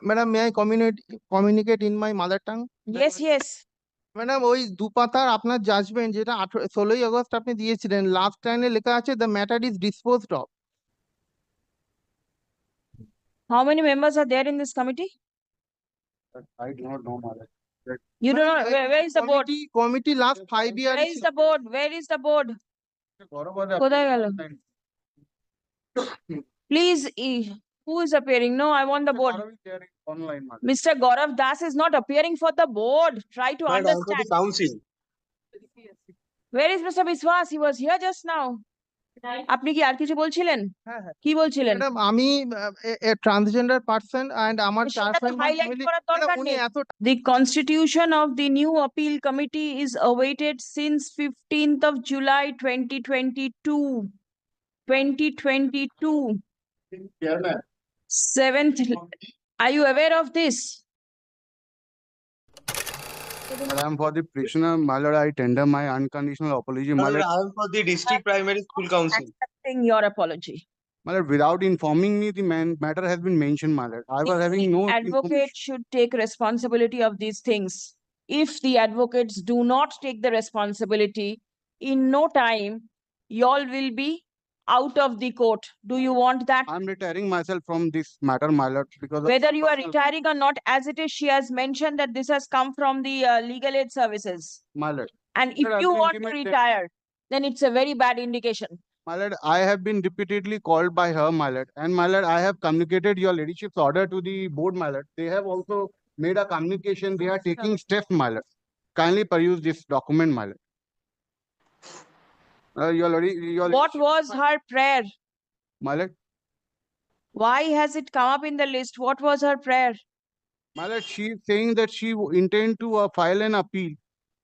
Madam, may I communicate in my mother tongue? Yes, yes. Madam ওই দুপাতার আপনার judgement যেটা 16ই August আপনি দিয়েছিলেন, লাস্ট লাইনে লেখা আছে the matter is disposed of. How many members are there in this committee? I do not know, Mother. You do not. Where is the board? Committee last 5 year Where is the board? Where is the board? কোথায় গেল? Please, who is appearing? No, I want the board. Online, Mother. Mr. Gaurav Das is not appearing for the board. Try to Madam, for understand. the council. Where is Mr. Biswas? He was here just now. আপনি কি আর কিছু বলছিলেন? হ্যাঁ হ্যাঁ কি বলছিলেন? Madam আমি transgender person and আমার চার সেটা তো ফ্রেন্ড highlight করার দরকার উনি নেই। এত The constitution of the new appeal committee is awaited since 15th of July 2022. 2022. Chairman. 7th. Are you aware of this? Madam, for the prisoner, my lord, I tender my unconditional apology, my Mother, lord. I am for the district primary school council. Accepting your apology. My lord, without informing me, the matter has been mentioned, my lord. I was having no Advocate should take responsibility of these things. If the advocates do not take the responsibility, in no time, y'all will be out of the court. Do you want that? I'm retiring myself from this matter, my lord, because of Whether you are personal- retiring or not, as it is, she has mentioned that this has come from the legal aid services. my lord. And if Sir, I've you been want to intimated- retire, then it's a very bad indication. My lord, I have been repeatedly called by her, my lord, and my lord, I have communicated your ladyship's order to the board, my lord. They have also made a communication. They are taking steps, my lord. Kindly peruse this document, my lord. Your What was her prayer? my lord, Why has it come up in the list? What was her prayer? my lord, she is saying that she intend to file an appeal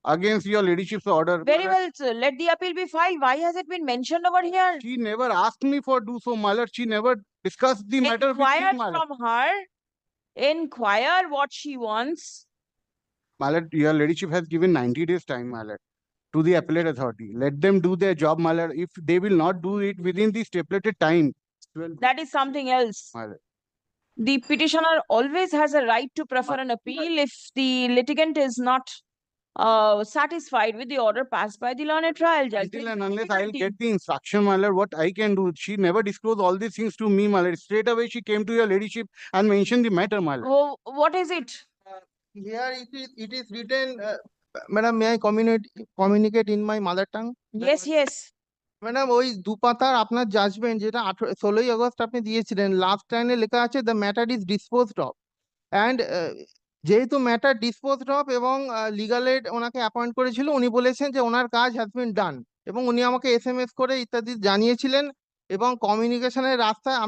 against your ladyship's order. my Very lord. well, sir. Let the appeal be filed. Why has it been mentioned over here? She never asked me for do so, my lord. She never discussed the matter with me, Inquire my lord. from her. Inquire what she wants. My lord, your ladyship has given 90 days time, my lord, to the appellate authority. Let them do their job, my lord. If they will not do it within the stipulated time, well, That is something else. my lord. The petitioner always has a right to prefer an appeal if the litigant is not satisfied with the order passed by the learned trial judge. Until and unless I'll get the instruction, my lord, what I can do. She never disclosed all these things to me, my lord. Straight away, she came to your ladyship and mentioned the matter, my lord. Oh, what is it? here it is written, madam, may I communicate in my mother tongue? Yes, yes. Madam ওই দুপাতার আপনার judgement যেটা 16ই August আপনি দিয়েছিলেন, last লাইনে লেখা আছে the matter is disposed of. And যেহেতু matter disposed of এবং লিগাল এড ওনাকে অ্যাপয়েন্ট করেছিল, উনি বলেছেন যে ওনার কাজ হ্যাজ বিন ডান, এবং উনি আমাকে SMS করে ইত্যাদি জানিয়েছিলেন। এবং কমিউনিকেশনের রাস্তায়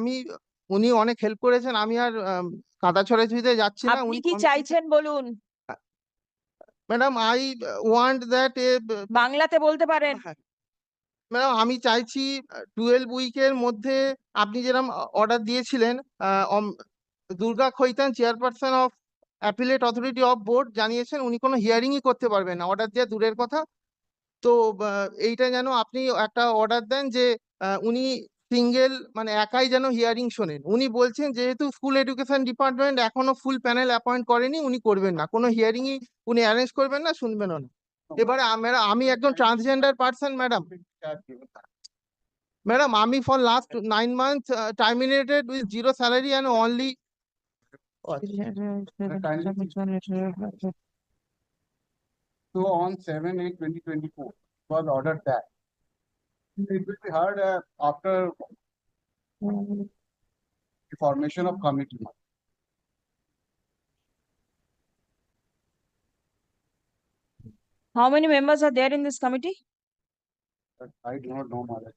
উনি অনেক হেল্প করেছেন। আমি আর কাদা ছড়াছড়িতে যাচ্ছি না। আপনি উনি কি চাইছেন বলুন? ম্যাডাম আই ওয়ান্ট দ্যাট বাংলাতে বলতে পারেন। ম্যাডাম আমি চাইছি 12 উইকের মধ্যে আপনি যেরকম অর্ডার দিয়েছিলেন, Durga Khaitan chairperson of appellate authority of board জানিয়েছেন উনি কোনো হিয়ারিংই করতে পারবেন না, অর্ডার দেওয়া দূরের কথা। তো এইটা যেন আপনি একটা অর্ডার দেন যে উনি সিঙ্গেল মানে একাই যেন হিয়ারিং শোনেন। উনি বলছেন যেহেতু স্কুল এডুকেশন ডিপার্টমেন্ট এখনো ফুল প্যানেল অ্যাপয়েন্ট করেনি, উনি করবেন না, কোনো হিয়ারিংই উনি অ্যারেঞ্জ করবেন না, শুনবেনও না। এবারে আমি একজন ট্রান্সজেন্ডার পার্সন ম্যাডাম। ম্যাডাম আমি for last 9 months terminated with 0 salary and only So on 7/8/2024, it was ordered that it will be heard after the formation of committee. How many members are there in this committee? I do not know, Mother.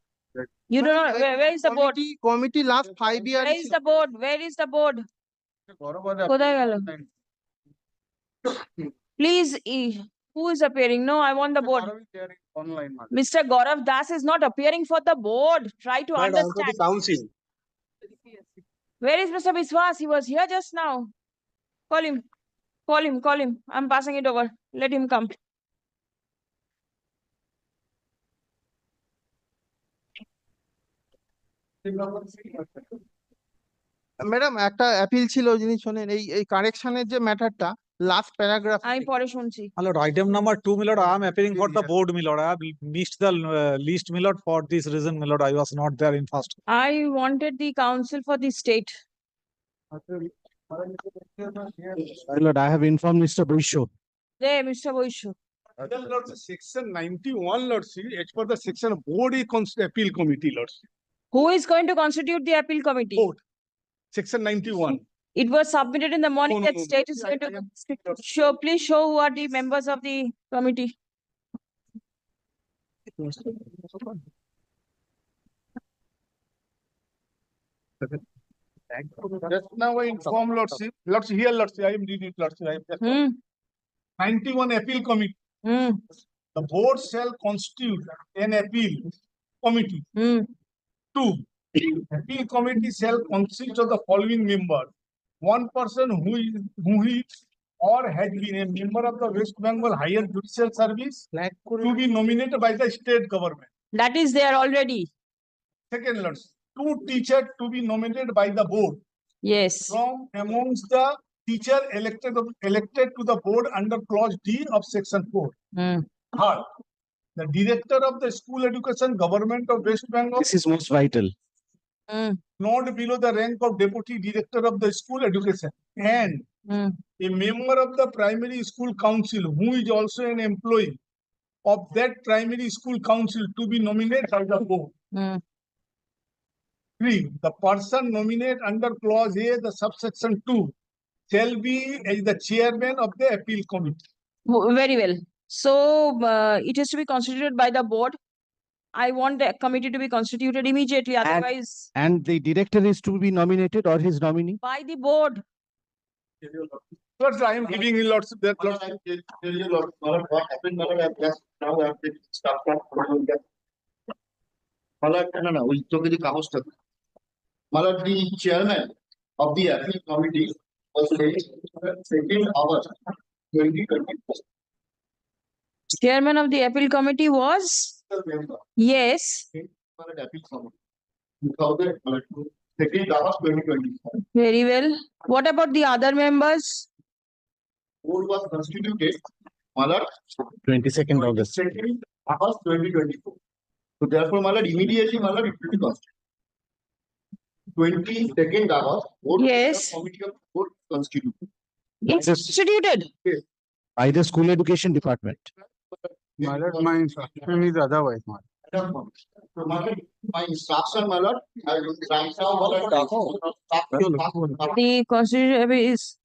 You do not. Where is the board? Committee last 5 Where year is the board? Where is the board? কোথায় গেল? Please, who is appearing? No, I want the board. Online, Mother. Mr. Gaurav Das is not appearing for the board. Try to Madam, for the understand. council. Where is Mr. Biswas? He was here just now. Call him. Call him. Call him. I'm passing it over. Let him come. Madam একটা appeal ছিল, যিনি শোনেন এই কারেকশনের যে ম্যাটারটা last paragraph. আমি পরে শুনছি। My lord, item number 2, my lord, I am appearing for the board, my lord. I have missed the list, my lord, for this reason, my lord. I was not there in first. I wanted the counsel for the state. My lord, I have informed Mr. Buisho. There, Mr. Boishu. Then, Lord, section 91, Lord, see, as per the section board is appeal committee, Lord, Who is going to constitute the appeal committee? Board. section 91. It was submitted in the morning No, that no, state is I- going I am- to show, please show who are the members of the committee. Just now I inform, Lord, see, here, Lord, see, I am reading, Lord, see, I am just- Hmm, 91 appeal committee. hmm, The board shall constitute an appeal committee. hmm. 2. Appeal committee shall consist of the following members. One person who is or has been a member of the West Bengal Higher Judicial Service to be nominated by the state government. That is there already. Second, Lord, 2 teachers to be nominated by the board Yes. from amongst the teacher elected to the board under clause D of section 4. Hmm. Third, the director of the school education government of West Bengal This is most vital. Hmm. not below the rank of deputy director of the school education and Hmm. a member of the primary school council who is also an employee of that primary school council to be nominated by the board. Hmm. 3. The person nominated under clause A, the subsection 2, shall be as the chairman of the appeal committee. Very well. So it is to be constituted by the board. I want the committee to be constituted immediately, otherwise And the director is to be nominated or his nominee? by the board. Lord, I am giving you lots of that. Lord. What happened, Malad, I've just now I've taken stuff from that. Malad, no, we took the kagosta. Malad, the chairman of the appeal committee was second hour 2020. Chairman of the appeal committee was, yes, Malad, appeal committee. Without that, Malad, second hour 2020. very well. What about the other members? Board was constituted, Malad, 22nd August. second hour 2024. So therefore, Malad, immediately, Malad, it will be constituted. 22nd hour. Board Yes. Committee of board constituted. It's constituted. By the school education department. My lord, my instruction is otherwise, my lord. So, my instruction, my lord, I will write down,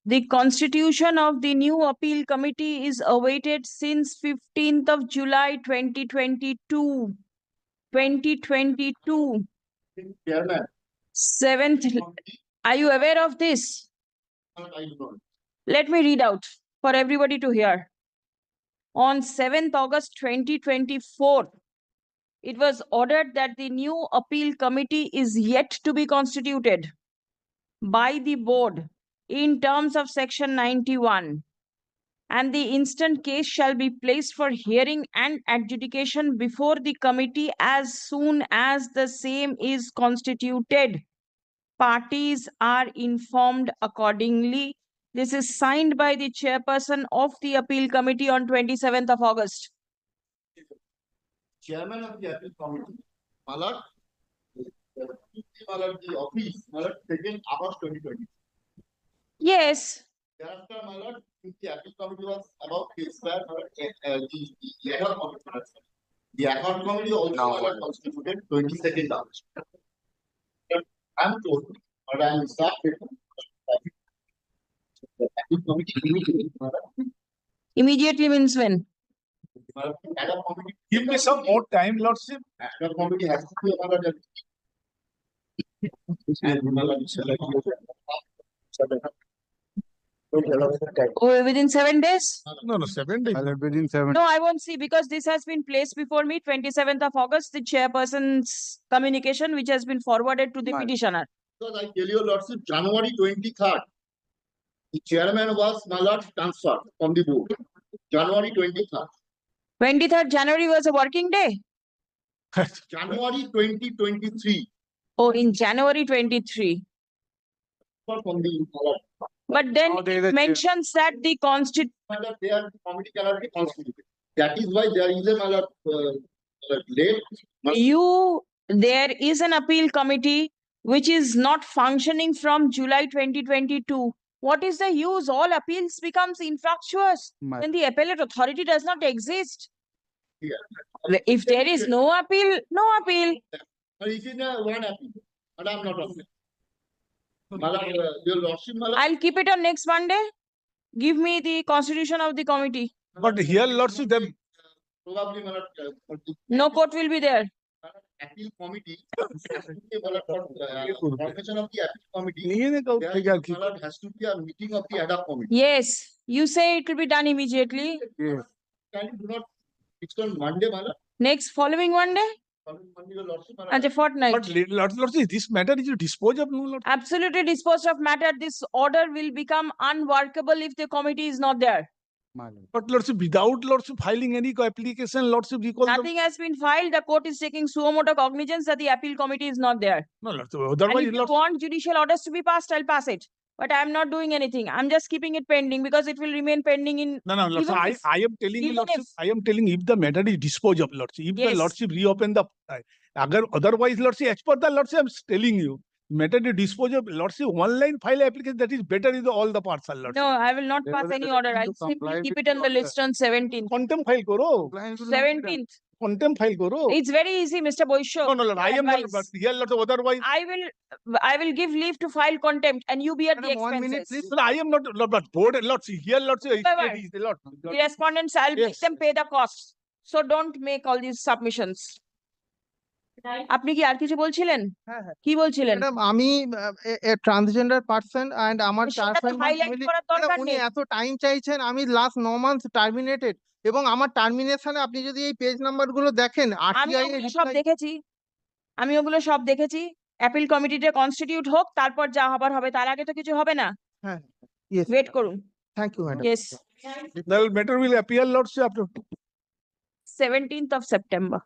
The constitution of the new appeal committee is awaited since 15th of July 2022. 2022, Chairman. 7th. Are you aware of this? I do not. Let me read out for everybody to hear. On 7th August 2024, it was ordered that the new appeal committee is yet to be constituted by the board in terms of section 91, and the instant case shall be placed for hearing and adjudication before the committee as soon as the same is constituted. Parties are informed accordingly. This is signed by the chairperson of the appeal committee on 27th of August. Chairman of the appeal committee, my lord, the office, my lord, second August 2020. Yes, Thereafter, my lord, since the appeal committee was about to expire, my lord, the ad hoc committee, my lord, the ad hoc committee also, my lord, constituted 22nd August. I'm told, but I'm instructed. The appeal committee immediately, my lord, immediately means when? my lord, ad hoc committee, Give me some more time, lordship. ad hoc committee has to be, my lord, and my lord, Oh, within 7 days? No, 7 days. Within 7. No, I won't see, because this has been placed before me, 27th of August, the chairperson's communication, which has been forwarded to the Right. petitioner. Because I tell you, lordship, January 23rd, the chairman was, my lord, transferred from the board. January 23rd. 23rd January was a working day. January 2023. Oh, in January 23. from the Malad. But then Now there is it a chair. mentions that the Malad, they are, the committee cannot be constituted. That is why there is a Malad, late. there is an appeal committee which is not functioning from July 2022. What is the use? All appeals becomes infructuous My- when the appellate authority does not exist. Yeah. If there is no appeal, no appeal. But it is one appeal, and I'm not on it. Malad, your lordship, Malad. I'll keep it on next Monday. Give me the constitution of the committee. But here lordship, them, Probably Malad, the No court will be there. appeal committee. Malad, for, formation of the appeal committee. নিয়ে নে cow থেকে আর কি Malad has to be a meeting of the ad hoc committee. Yes, you say it will be done immediately. Yes. Can you do not, it's on Monday, Malad, Next following Monday following Monday, your lordship, Malad. and a fortnight. But lordship, this matter is disposed of, no lord. Absolutely disposed of matter. This order will become unworkable if the committee is not there. My lord. But lordship, without lordship filing any application, lordship recall them. Nothing has been filed. The court is taking suo motu cognizance that the appeal committee is not there. No lordship, And otherwise if you lordship. want judicial orders to be passed, I'll pass it. But I'm not doing anything. I'm just keeping it pending because it will remain pending in. No, no, lordship, Even if- I am telling you, even lordship, if- I am telling if the matter is disposed of, lordship, if the Yes. lordship reopen the, otherwise, lordship, as per the lordship, I'm telling you, matter is disposed of, lordship, one line file application, that is better in all the parts, lordship. No, I will not There pass was a any direction order. to I'll simply comply keep with it on the the order. list on 17th. Contempt file koro, Compliance will not be done. 17th. contempt file koro. It's very easy, Mr. Boisho. No, no, Lord, I am not, advice. but here, lordship, otherwise, I will give leave to file contempt and you bear the Madam, 1 minute, expenses. no, I am not, but board, lordship, here, lordship, Whoever. it is a lot. The respondents, I'll make Yes. them pay the costs. So don't make all these submissions. আপনি কি আর কিছু বলছিলেন? হ্যাঁ, হ্যাঁ। কি বলছিলেন? Madam আমি transgender person and আমার সেটা তো 4-5 মাস highlight ফ্যামিলি, করার দরকার উনি নেই। এত টাইম চাইছেন, আমি লাস্ট 9 মান্থ টার্মিনেটেড, এবং আমার টার্মিনেশনে আপনি যদি এই পেজ নাম্বার গুলো দেখেন, আমি আরটিআই এর ওগুলো সব reply- দেখেছি। আমি ওগুলো সব দেখেছি। অ্যাপিল কমিটিটা কনস্টিটিউট হোক, তারপর যা হবার হবে, তার আগে তো কিছু হবে না। হ্যাঁ, ইয়েস, ওয়েট করুন। Thank you madam. Yes, The matter will appear, lordship, after 17th of September.